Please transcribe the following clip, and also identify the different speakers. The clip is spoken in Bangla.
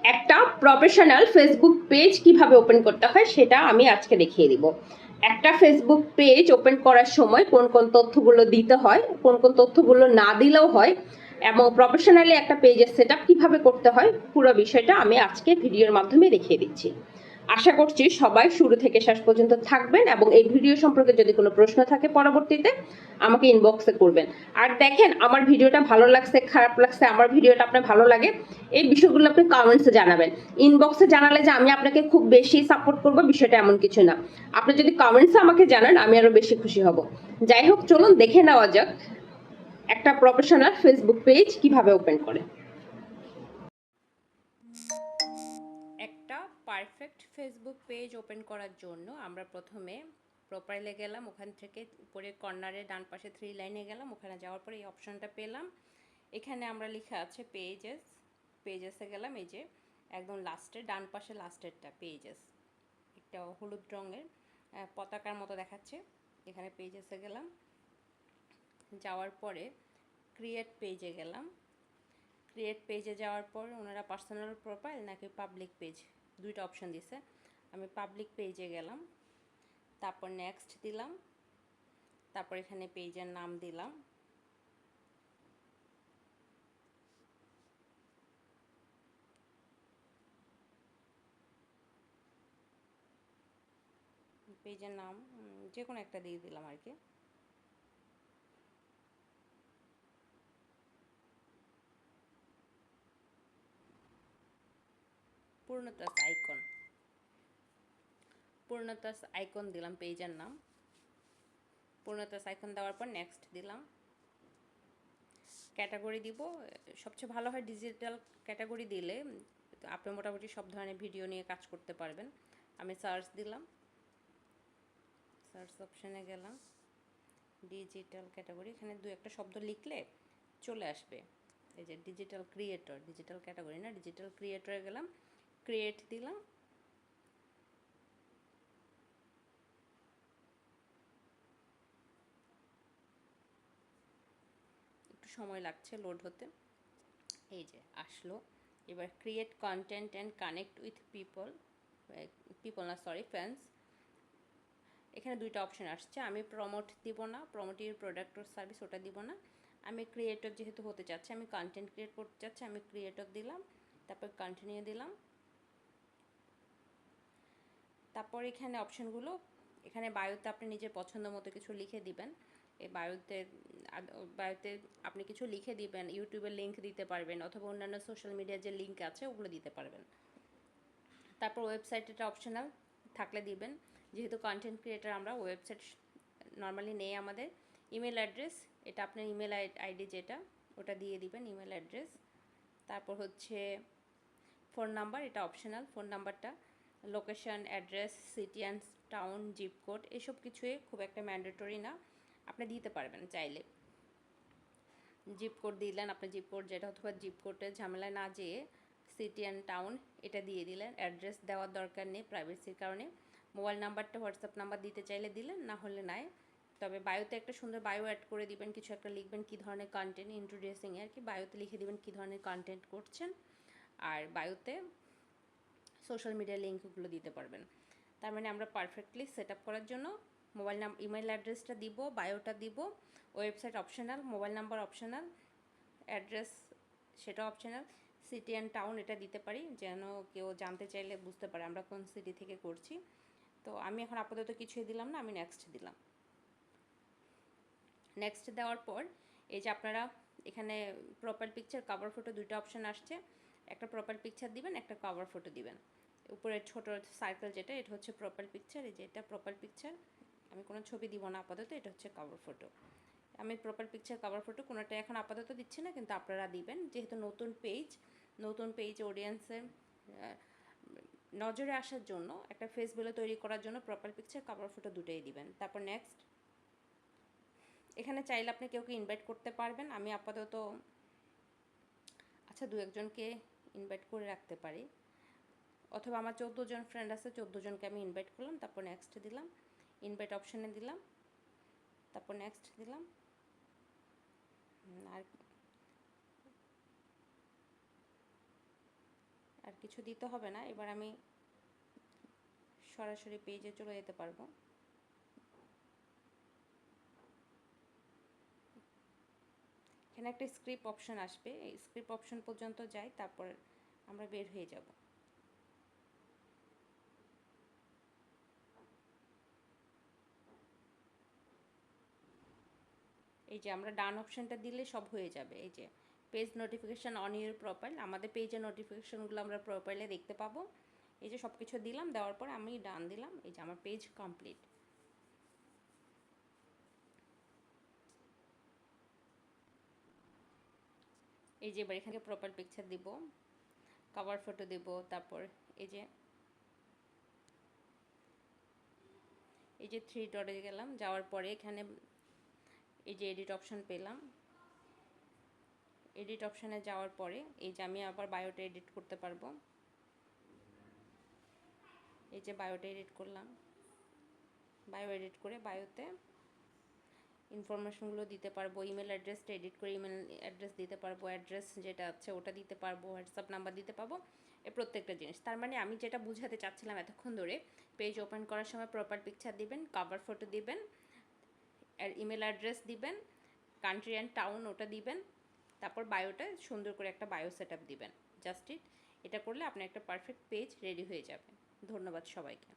Speaker 1: একটা প্রফেশনাল ফেসবুক পেজ কিভাবে ওপেন করতে হয় সেটা আমি আজকে দেখিয়ে দিব। একটা ফেসবুক পেজ ওপেন করার সময় কোন কোন তথ্যগুলো দিতে হয়, কোন কোন তথ্যগুলো না দিলেও হয়, এবং প্রফেশনালি একটা পেজের সেটআপ কিভাবে করতে হয়, পুরো বিষয়টা আমি আজকে ভিডিওর মাধ্যমে দেখিয়ে দিচ্ছি। আশা করছি সবাই শুরু থেকে শেষ পর্যন্ত থাকবেন এবং এই ভিডিও সম্পর্কে যদি কোনো প্রশ্ন থাকে পরবর্তীতে আমাকে ইনবক্সে করবেন। আর দেখেন, আমার ভিডিওটা ভালো লাগছে, খারাপ লাগছে, আমার ভিডিওটা আপনার ভালো লাগে, এই বিষয়গুলো আপনি কমেন্টসে জানাবেন। ইনবক্সে জানালে যে আমি আপনাকে খুব বেশি সাপোর্ট করব, বিষয়টা এমন কিছু না। আপনি যদি কমেন্টসে আমাকে জানান আমি আরো বেশি খুশি হব। যাই হোক, চলুন দেখে নেওয়া যাক একটা প্রফেশনাল ফেসবুক পেজ কিভাবে ওপেন করে। একটা পারফেক্ট ফেসবুক পেজ ওপেন করার জন্য আমরা প্রথমে প্রোফাইলে গেলাম, ওখান থেকে উপরে কর্নারে ডান পাশে 3 লাইনে গেলাম, ওখানে যাওয়ার পরে এই অপশনটা পেলাম। এখানে আমরা লেখা আছে পেজেসে গেলাম, এই যে একদম লাস্টে ডান পাশে লাস্টেরটা পেজেস, একটা হলুদ রঙের পতাকার মতো দেখাচ্ছে, এখানে পেজেসে গেলাম। যাওয়ার পরে ক্রিয়েট পেজে গেলাম। ক্রিয়েট পেজে যাওয়ার পর ওনারা পার্সোনাল প্রোফাইল নাকি পাবলিক পেজ দুইটা অপশন দিছে, আমি পাবলিক পেজে গেলাম। তারপর নেক্সট দিলাম, তারপর এখানে পেজের নাম দিলাম। পেজের নাম যে কোনো একটা দিয়ে দিলাম আর কি। পূর্ণতাস আইকন দিলাম পেজের নাম। পূর্ণতাস আইকন দেওয়ার পর নেক্সট দিলাম। ক্যাটাগরি দিব, সবচেয়ে ভালো হয় ডিজিটাল ক্যাটাগরি দিলে আপনি মোটামুটি সব ধরনের ভিডিও নিয়ে কাজ করতে পারবেন। আমি সার্চ দিলাম, সার্চ অপশানে গেলাম, ডিজিটাল ক্যাটাগরি, এখানে দু একটা শব্দ লিখলে চলে আসবে, এই যে ডিজিটাল ক্রিয়েটর, ডিজিটাল ক্যাটাগরি না, ডিজিটাল ক্রিয়েটরে গেলাম, ক্রিয়েট দিলাম। একটু সময় লাগছে লোড হতে, এই যে আসলো। এবার create content and connect with fans, এখানে দুইটা অপশন আসছে। আমি প্রমোট দিব না, promote your product or service ওটা দিব না, আমি ক্রিয়েটর যেহেতু হতে চাচ্ছি, আমি কন্টেন্ট ক্রিয়েট করতে চাচ্ছি, আমি ক্রিয়েটর দিলাম, তারপর কন্টিনিউ দিলাম। তারপর এখানে অপশনগুলো, এখানে বায়োতে আপনি নিজের পছন্দ মতো কিছু লিখে দিবেন। এই বায়োতে আপনি কিছু লিখে দিবেন, ইউটিউবের লিঙ্ক দিতে পারবেন অথবা অন্যান্য সোশ্যাল মিডিয়ার যে লিঙ্ক আছে ওগুলো দিতে পারবেন। তারপর ওয়েবসাইট, এটা অপশনাল থাকলে দিবেন, যেহেতু কন্টেন্ট ক্রিয়েটার আমরা, ওয়েবসাইট নর্মালি নেই আমাদের। ইমেল অ্যাড্রেস, এটা আপনার ইমেল আইডি যেটা ওটা দিয়ে দিবেন, ইমেল অ্যাড্রেস। তারপর হচ্ছে ফোন নাম্বার, এটা অপশনাল, ফোন নাম্বারটা। Location, address, city and town, zip code, এসব কিছুই খুব একটা ম্যান্ডেটরি না, আপনি দিতে পারবেন চাইলে। জিপ কোড দিলেন, আপনি জিপ কোড যেটা, অথবা জিপ কোডের ঝামেলায় না যেয়ে সিটি অ্যান্ড টাউন এটা দিয়ে দিলেন। অ্যাড্রেস দেওয়ার দরকার নেই প্রাইভেসির কারণে। মোবাইল নাম্বারটা হোয়াটসঅ্যাপ নাম্বার দিতে চাইলে দিলেন, না হলে নাই। তবে বায়োতে একটা সুন্দর বায়ো অ্যাড করে দিবেন, কিছু একটা লিখবেন কী ধরনের কন্টেন্ট, ইন্ট্রোডিউসিং আর কি, বায়োতে লিখে দিবেন কী ধরনের কন্টেন্ট করছেন। আর বায়োতে সোশ্যাল মিডিয়া লিঙ্কগুলো দিতে পারবেন। তার মানে আমরা পারফেক্টলি সেট আপ করার জন্য ইমেল অ্যাড্রেসটা দিব, বায়োটা দিব, website optional, mobile number optional, address সেটা অপশনাল, সিটি অ্যান্ড টাউন এটা দিতে পারি যেন কেউ জানতে চাইলে বুঝতে পারে আমরা কোন সিটি থেকে করছি। তো আমি এখন আপাতত কিছুই দিলাম না, আমি নেক্সট দিলাম। নেক্সট দেওয়ার পর এই যে আপনারা এখানে প্রোফাইল পিকচার, কভার ফটো দুইটা অপশন আসছে, একটা প্রোফাইল পিকচার দিবেন, একটা কভার ফটো দিবেন। উপরে ছোট সার্কেল যেটা, এটা হচ্ছে প্রোফাইল পিকচার, এই যে এটা প্রোফাইল পিকচার, আমি কোনো ছবি দিব না আপাতত, এটা হচ্ছে কভার ফটো। আমি প্রোফাইল পিকচার, কভার ফটো কোনোটা এখন আপাতত দিচ্ছি না, কিন্তু আপনারা দিবেন, যেহেতু নতুন পেজ অডিয়েন্সের নজরে আসার জন্য, একটা ফেস ভ্যালু তৈরি করার জন্য প্রোফাইল পিকচার, কভার ফটো দুটোই দিবেন। তারপর নেক্সট, এখানে চাইলে আপনি কেউকে ইনভাইট করতে পারবেন, আমি আপাতত আচ্ছা 2-1জনকে ইনভাইট করে রাখতে পারি, অথবা আমার 14 জন ফ্রেন্ড আছে, 14 জনকে আমি ইনভাইট করলাম। তারপর নেক্সট দিলাম, ইনভাইট অপশানে দিলাম, তারপর নেক্সট দিলাম। আর আর কিছু দিতে হবে না। এবার আমি সরাসরি পেজে চলে যেতে পারবো। এখানে একটা স্ক্রিপ্ট অপশন আসবে, এই স্ক্রিপ্ট অপশন পর্যন্ত যাই, তারপর আমরা বের হয়ে যাব। এই যে আমরা ডান অপশনটা দিলে সব হয়ে যাবে। এই যে page notification on your profile, আমাদের পেজের নোটিফিকেশানগুলো আমরা প্রোফাইলে দেখতে পাবো। এই যে সব কিছু দিলাম, দেওয়ার পর আমি ডান দিলাম। এই যে আমার পেজ কমপ্লিট। এই যে এবার এখানে প্রোফাইল পিকচার দিব, কভার ফটো দিব, তারপর এই যে থ্রি ডটে গেলাম, যাওয়ার পরে এখানে এই যে এডিট অপশন পেলাম। এডিট অপশানে যাওয়ার পরে এই যে আমি আবার বায়োটা এডিট করতে পারবো। এই যে বায়োটা এডিট করলাম, বায়ো এডিট করে বায়োতে ইনফরমেশনগুলো দিতে পারবো। ইমেল অ্যাড্রেসটা এডিট করে ইমেল অ্যাড্রেস দিতে পারবো, অ্যাড্রেস যেটা আছে ওটা দিতে পারবো, হোয়াটসঅ্যাপ নাম্বার দিতে পারবো, এই প্রত্যেকটা জিনিস। তার মানে আমি যেটা বুঝাতে চাচ্ছিলাম এতক্ষণ ধরে, পেজ ওপেন করার সময় প্রপার পিকচার দিবেন, কভার ফটো দিবেন, আর ইমেল অ্যাড্রেস দিবেন, কান্ট্রি অ্যান্ড টাউন ওটা দিবেন, তারপর বায়োটা সুন্দর করে একটা বায়ো সেট আপ দিবেন। জাস্ট এটা করলে আপনার একটা পারফেক্ট পেজ রেডি হয়ে যাবে। ধন্যবাদ সবাইকে।